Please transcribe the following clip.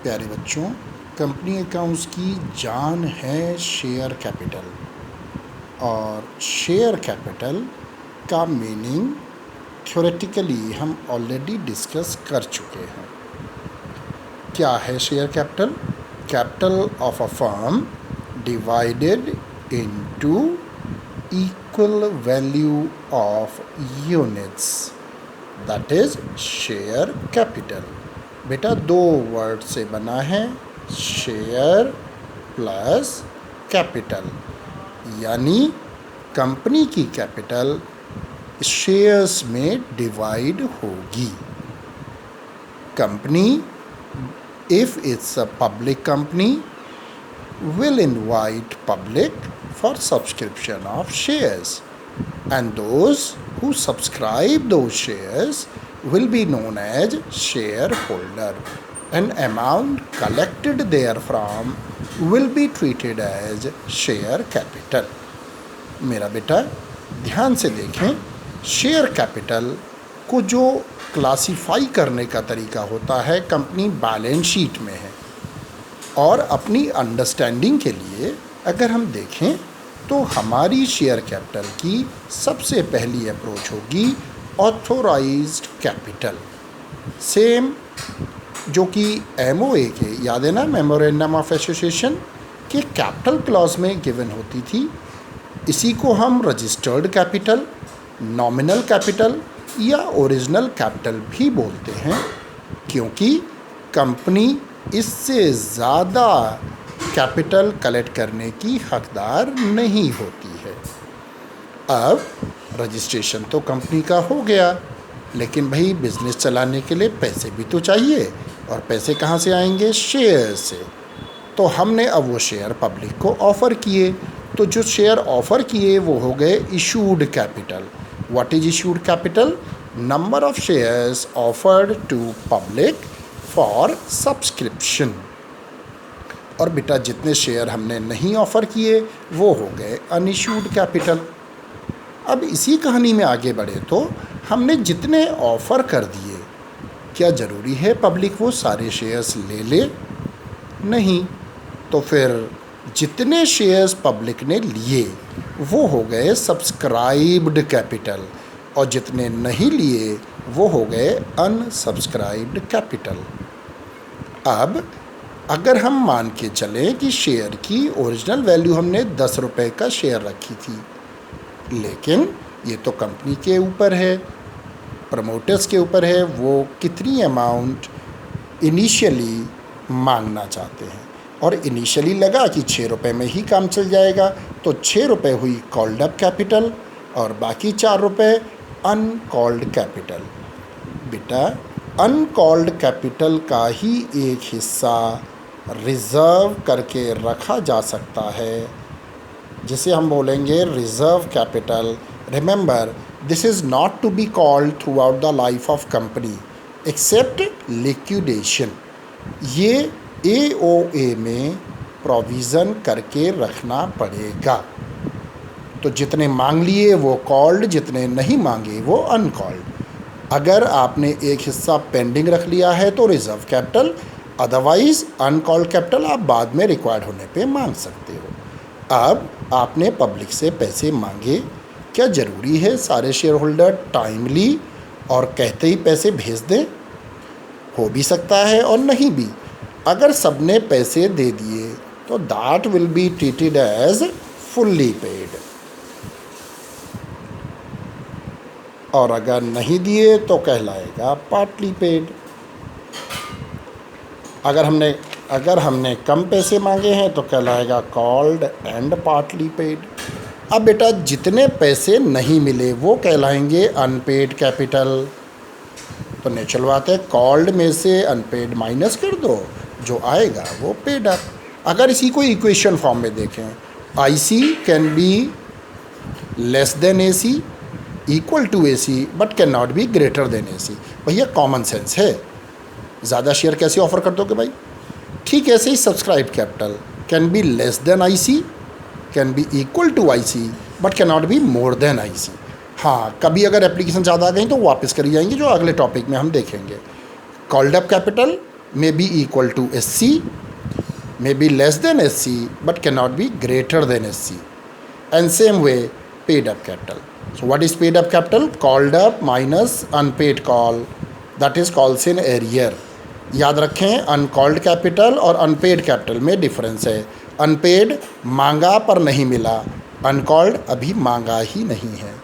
प्यारे बच्चों, company accounts की जान है शेयर कैपिटल। और शेयर कैपिटल का मीनिंग थ्योरेटिकली हम ऑलरेडी डिस्कस कर चुके हैं। क्या है share capital? Capital of a firm divided into equal value of units, that is share capital. बेटा दो वर्ड से बना है, शेयर प्लस कैपिटल, यानी कंपनी की कैपिटल शेयर्स में डिवाइड होगी। Company, if it's a public company, will invite public for subscription of shares, and those who subscribe those shares will be known as shareholder, and amount collected therefrom will be treated as share capital। मेरा बेटा ध्यान से देखें, share capital को जो classify करने का तरीका होता है, कंपनी बैलेंस शीट में है। और अपनी अंडरस्टैंडिंग के लिए अगर हम देखें तो हमारी शेयर कैपिटल की सबसे पहली अप्रोच होगी ऑथोराइज्ड कैपिटल, सेम जो कि एमओए के, याद है ना, मेमोरेंडम ऑफ एसोसिएशन के कैपिटल क्लॉज में गिवन होती थी। इसी को हम रजिस्टर्ड कैपिटल, नॉमिनल कैपिटल या ओरिजिनल कैपिटल भी बोलते हैं, क्योंकि कंपनी इससे ज़्यादा कैपिटल कलेक्ट करने की हकदार नहीं होती है। अब रजिस्ट्रेशन तो कंपनी का हो गया, लेकिन भाई बिजनेस चलाने के लिए पैसे भी तो चाहिए, और पैसे कहाँ से आएंगे? शेयर से। तो हमने अब वो शेयर पब्लिक को ऑफ़र किए, तो जो शेयर ऑफ़र किए वो हो गए issued capital. What is issued capital? Number of shares offered to public for subscription. और बेटा जितने शेयर हमने नहीं ऑफ़र किए वो हो गए अनइशूड कैपिटल। अब इसी कहानी में आगे बढ़े तो हमने जितने ऑफ़र कर दिए, क्या ज़रूरी है पब्लिक वो सारे शेयर्स ले ले? नहीं। तो फिर जितने शेयर्स पब्लिक ने लिए वो हो गए सब्सक्राइब्ड कैपिटल, और जितने नहीं लिए वो हो गए अनसब्सक्राइब्ड कैपिटल। अब अगर हम मान के चलें कि शेयर की ओरिजिनल वैल्यू हमने 10 रुपये का शेयर रखी थी, लेकिन ये तो कंपनी के ऊपर है, प्रमोटर्स के ऊपर है, वो कितनी अमाउंट इनिशियली मांगना चाहते हैं। और इनिशियली लगा कि 6 रुपये में ही काम चल जाएगा, तो 6 रुपये हुई कॉल्ड अप कैपिटल और बाकी 4 रुपये अनकॉल्ड कैपिटल। बेटा अनकॉल्ड कैपिटल का ही एक हिस्सा रिज़र्व करके रखा जा सकता है, जिसे हम बोलेंगे reserve capital. Remember, this is not to be called throughout the life of company except liquidation. ये एओए में प्रोविज़न करके रखना पड़ेगा। तो जितने मांग लिए वो कॉल्ड, जितने नहीं मांगे वो अनकॉल्ड। अगर आपने एक हिस्सा पेंडिंग रख लिया है तो reserve capital, otherwise uncalled capital आप बाद में रिक्वायर्ड होने पे मांग सकते हो। अब आपने पब्लिक से पैसे मांगे, क्या ज़रूरी है सारे शेयर होल्डर टाइमली और कहते ही पैसे भेज दें? हो भी सकता है और नहीं भी। अगर सबने पैसे दे दिए तो that will be treated as fully paid, और अगर नहीं दिए तो कहलाएगा पार्टली पेड। अगर हमने कम पैसे मांगे हैं तो कहलाएगा कॉल्ड एंड पार्टली पेड। अब बेटा जितने पैसे नहीं मिले वो कहलाएंगे अनपेड कैपिटल। तो नेचुरल बात है, कॉल्ड में से अनपेड माइनस कर दो, जो आएगा वो पेड अप। अगर इसी को इक्वेशन फॉर्म में देखें, IC can be less than AC, equal to AC, but can not be greater than AC. भैया कॉमन सेंस है, ज़्यादा शेयर कैसे ऑफर कर दोगे भाई? ठीक ऐसे ही subscribe capital can be less than IC, can be equal to IC, but can not be more than IC. हाँ, कभी अगर एप्लीकेशन ज़्यादा आ गई तो वापस करी जाएंगी, जो अगले टॉपिक में हम देखेंगे। Called up capital may be equal to SC, may be less than SC, but cannot be greater than SC. And same way, paid up capital. So what is paid up capital? Called up minus unpaid call, that is calls in arrear. याद रखें, uncalled capital और unpaid capital में difference है. Unpaid मांगा पर नहीं मिला, uncalled अभी मांगा ही नहीं है.